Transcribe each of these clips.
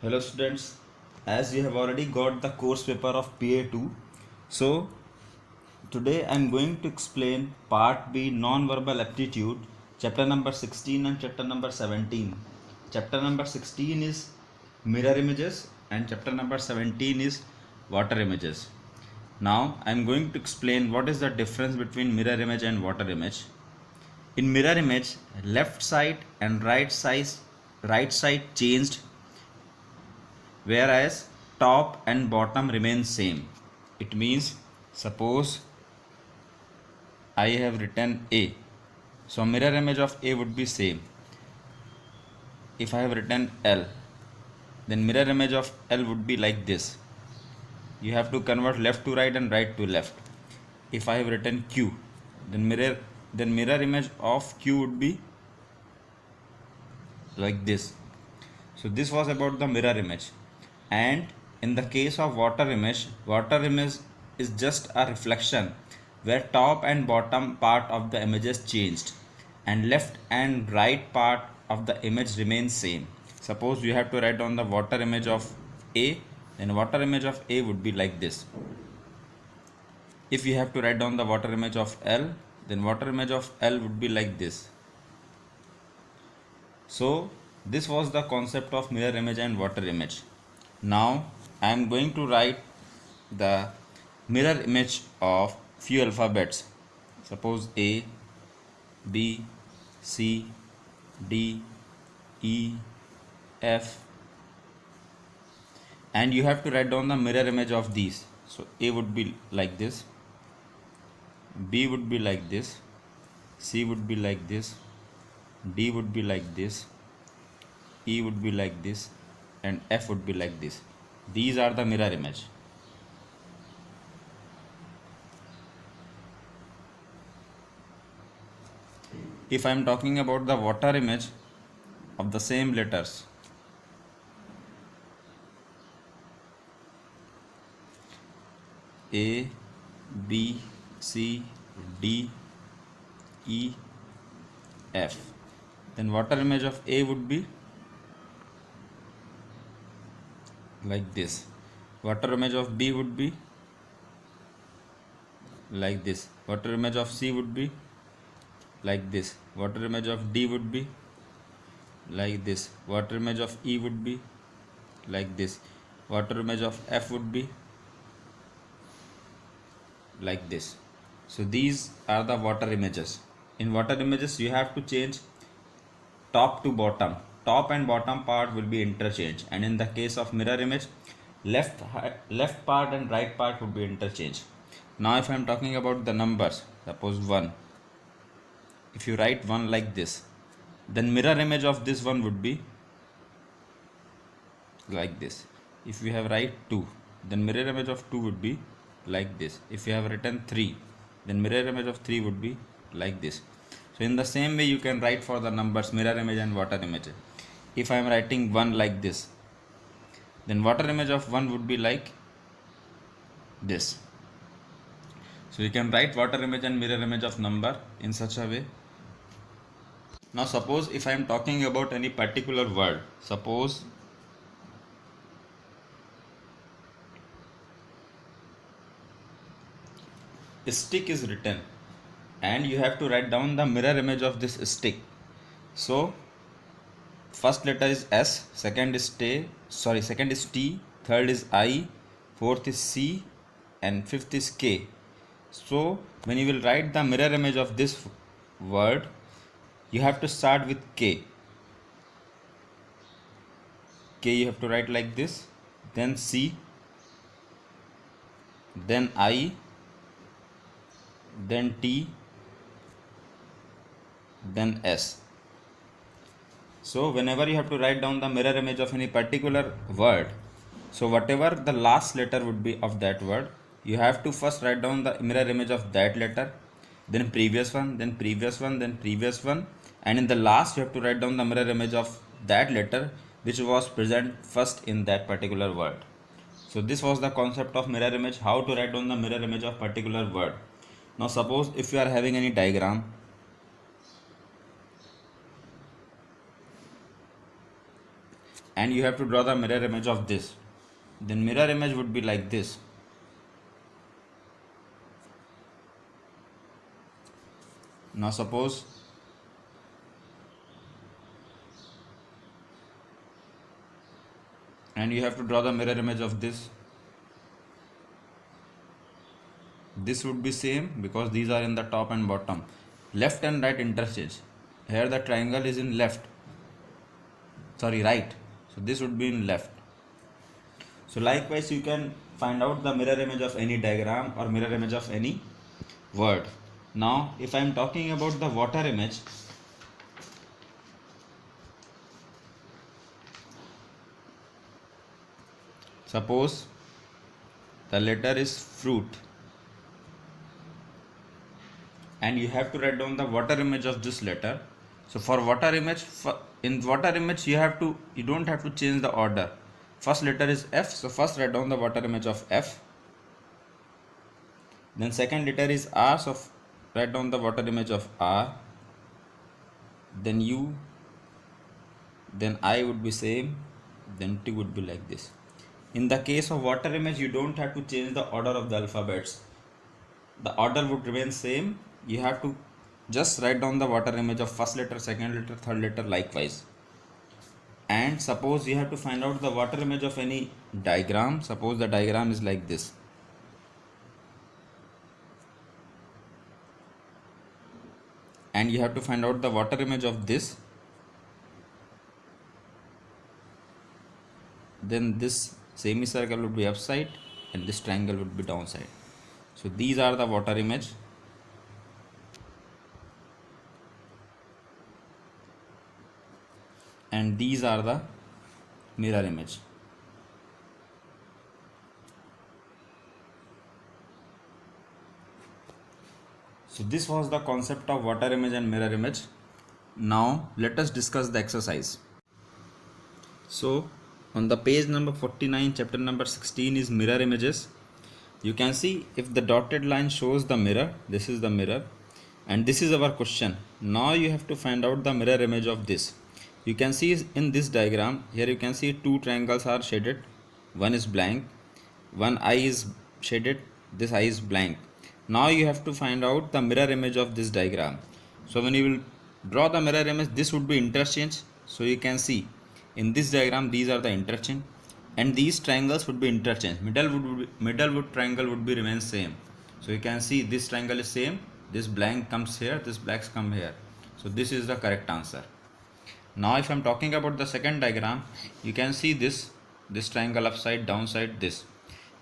Hello students, as you have already got the course paper of PA2, so today I am going to explain part B non-verbal aptitude, chapter number 16 and chapter number 17. Chapter number 16 is mirror images and chapter number 17 is water images. Now I am going to explain what is the difference between mirror image and water image. In mirror image, left side and right side changed, whereas top and bottom remain same. It means suppose I have written A, so mirror image of A would be same. If I have written L, then mirror image of L would be like this. You have to convert left to right and right to left. If I have written Q, then mirror image of Q would be like this. So this was about the mirror image. And in the case of water image is just a reflection where top and bottom part of the image is changed and left and right part of the image remains same. Suppose you have to write down the water image of A, then water image of A would be like this. If you have to write down the water image of L, then water image of L would be like this. So this was the concept of mirror image and water image. Now I am going to write the mirror image of few alphabets. Suppose A, B, C, D, E, F, and you have to write down the mirror image of these. So A would be like this, B would be like this, C would be like this, D would be like this, E would be like this, and F would be like this. These are the mirror image. If I am talking about the water image of the same letters, A, B, C, D, E, F, then water image of A would be like this. Water image of B would be like this. Water image of C would be like this. Water image of D would be like this. Water image of E would be like this. Water image of F would be like this. So these are the water images. In water images you have to change top to bottom. Top and bottom part will be interchanged, and in the case of mirror image, left part and right part would be interchanged. Now if I am talking about the numbers, suppose 1, if you write 1 like this, then mirror image of this one would be like this. If you have write 2, then mirror image of 2 would be like this. If you have written 3, then mirror image of 3 would be like this. So in the same way you can write for the numbers mirror image and water image. If I am writing 1 like this, then water image of 1 would be like this. So you can write water image and mirror image of number in such a way. Now suppose if I am talking about any particular word, suppose stick is written and you have to write down the mirror image of this stick. So first letter is S, second is T, third is I, fourth is C, and fifth is K. So when you will write the mirror image of this word, you have to start with K. K you have to write like this, then C, then I, then T, then S. So whenever you have to write down the mirror image of any particular word, so whatever the last letter would be of that word, you have to first write down the mirror image of that letter, then previous one, then previous one, then previous one, and in the last you have to write down the mirror image of that letter which was present first in that particular word. So this was the concept of mirror image, how to write down the mirror image of particular word. Now suppose if you are having any diagram, and you have to draw the mirror image of this, then mirror image would be like this. Now suppose and you have to draw the mirror image of this. This would be same because these are in the top and bottom. Left and right interchange. Here the triangle is in left. Sorry, right. So this would be in left. So likewise you can find out the mirror image of any diagram or mirror image of any word. Now if I am talking about the water image, suppose the letter is fruit and you have to write down the water image of this letter. So for water image, in water image you don't have to change the order. First letter is F, so first write down the water image of F. Then second letter is R, so write down the water image of R. Then U, then I would be same, then T would be like this. In the case of water image, you don't have to change the order of the alphabets. The order would remain same. You have to just write down the water image of first letter, second letter, third letter likewise. And suppose you have to find out the water image of any diagram. Suppose the diagram is like this. And you have to find out the water image of this. Then this semicircle would be upside and this triangle would be downside. So these are the water image. And these are the mirror image. So this was the concept of water image and mirror image. Now let us discuss the exercise. So on the page number 49, chapter number 16 is mirror images. You can see if the dotted line shows the mirror, this is the mirror and this is our question. Now you have to find out the mirror image of this. You can see in this diagram, here you can see two triangles are shaded. One is blank, one eye is shaded, this eye is blank. Now you have to find out the mirror image of this diagram. So when you will draw the mirror image, this would be interchange. So you can see in this diagram, these are the interchange and these triangles would be interchange. Middle would triangle would be remain same. So you can see this triangle is same. This blank comes here, this blacks come here. So this is the correct answer. Now if I am talking about the second diagram, you can see this triangle upside, downside, this.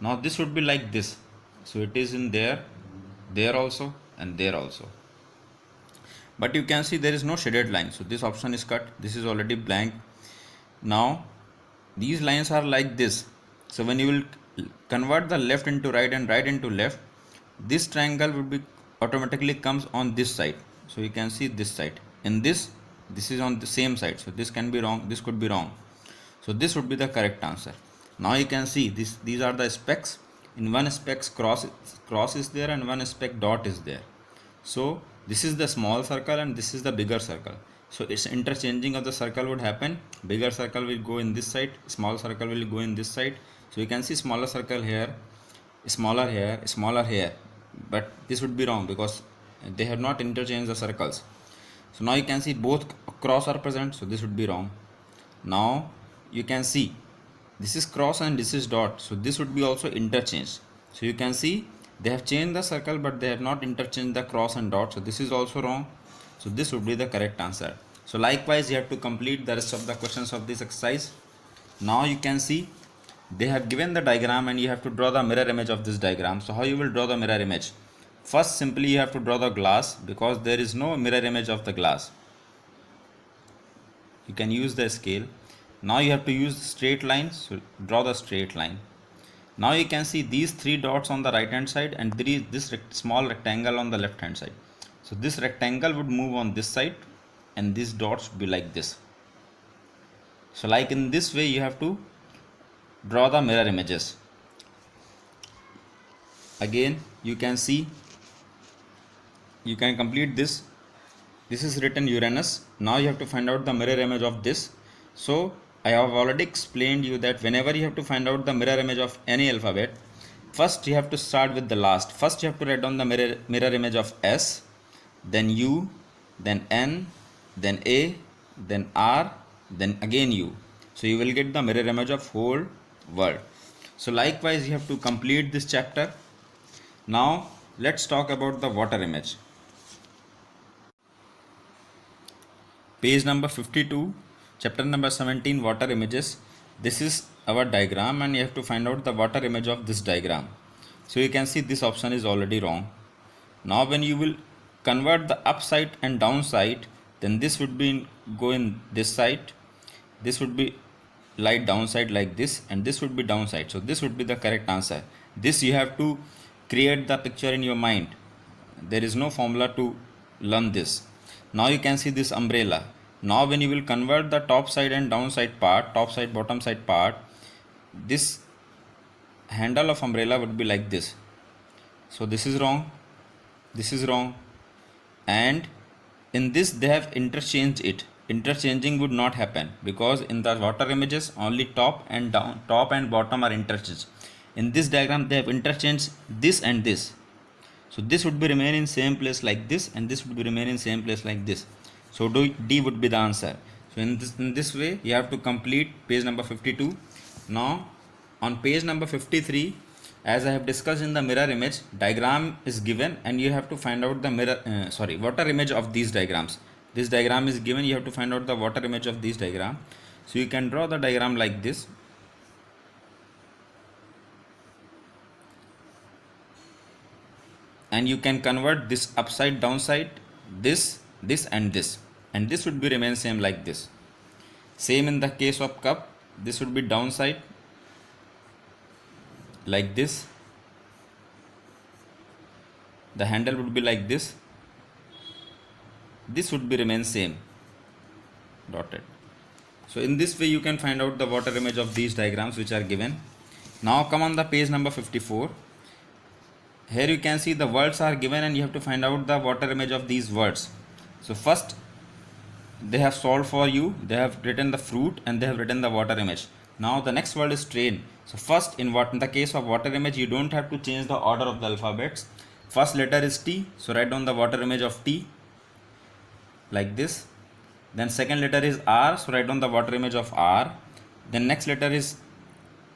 Now this would be like this. So it is in there also and there also. But you can see there is no shaded line. So this option is cut. This is already blank. Now these lines are like this. So when you will convert the left into right and right into left, this triangle would be automatically comes on this side. So you can see this side. In this is on the same side. So this can be wrong. This could be wrong. So this would be the correct answer. Now you can see these are the specks. In one speck cross is there and one speck dot is there. So this is the small circle and this is the bigger circle. So it's interchanging of the circle would happen. Bigger circle will go in this side, small circle will go in this side. So you can see smaller circle here, smaller here, smaller here. But this would be wrong because they have not interchanged the circles. So now you can see both cross are present. So this would be wrong. Now you can see this is cross and this is dot. So this would be also interchanged. So you can see they have changed the circle but they have not interchanged the cross and dot. So this is also wrong. So this would be the correct answer. So likewise you have to complete the rest of the questions of this exercise. Now you can see they have given the diagram and you have to draw the mirror image of this diagram. So how you will draw the mirror image? First simply you have to draw the glass because there is no mirror image of the glass. You can use the scale. Now you have to use straight lines. So draw the straight line. Now you can see these three dots on the right hand side and this small rectangle on the left hand side. So this rectangle would move on this side and these dots would be like this. So like in this way you have to draw the mirror images. Again you can see, you can complete this. This is written Uranus. Now you have to find out the mirror image of this. So I have already explained you that whenever you have to find out the mirror image of any alphabet, first you have to start with the last. First you have to write down the mirror image of S, then U, then N, then A, then R, then again U. So you will get the mirror image of whole word. So likewise you have to complete this chapter. Now let's talk about the water image. Page number 52, chapter number 17, water images. This is our diagram and you have to find out the water image of this diagram. So you can see this option is already wrong. Now when you will convert the upside and downside, then this would be go in this side, this would be light downside like this, and this would be downside. So this would be the correct answer. This you have to create the picture in your mind. There is no formula to learn this. Now you can see this umbrella. Now when you will convert the top side and downside part, top side bottom side part, this handle of umbrella would be like this. So this is wrong, this is wrong, and in this they have interchanged it. Interchanging would not happen because in the water images only top and bottom are interchanged. In this diagram they have interchanged this and this. So this would be remain in same place like this, and this would be remain in same place like this. So D would be the answer. So in this way you have to complete page number 52. Now on page number 53, as I have discussed in the mirror image, diagram is given and you have to find out the water image of these diagrams. This diagram is given, you have to find out the water image of this diagram. So you can draw the diagram like this. And you can convert this upside downside, this and this would be remain same like this. Same in the case of cup, this would be downside like this, the handle would be like this would be remain same, dotted. So in this way you can find out the water image of these diagrams which are given. Now come on the page number 54. Here you can see the words are given and you have to find out the water image of these words. So first they have solved for you, they have written the fruit and they have written the water image. Now the next word is train. So first in the case of water image you don't have to change the order of the alphabets. First letter is T, so write down the water image of T like this. Then second letter is R, so write down the water image of R. Then next letter is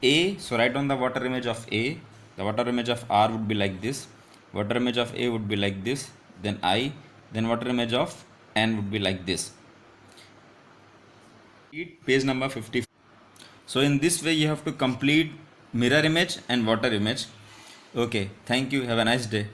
A, so write down the water image of A. The water image of R would be like this, water image of A would be like this, then I, then water image of N would be like this. Page number 50. So in this way you have to complete mirror image and water image. Okay, thank you, have a nice day.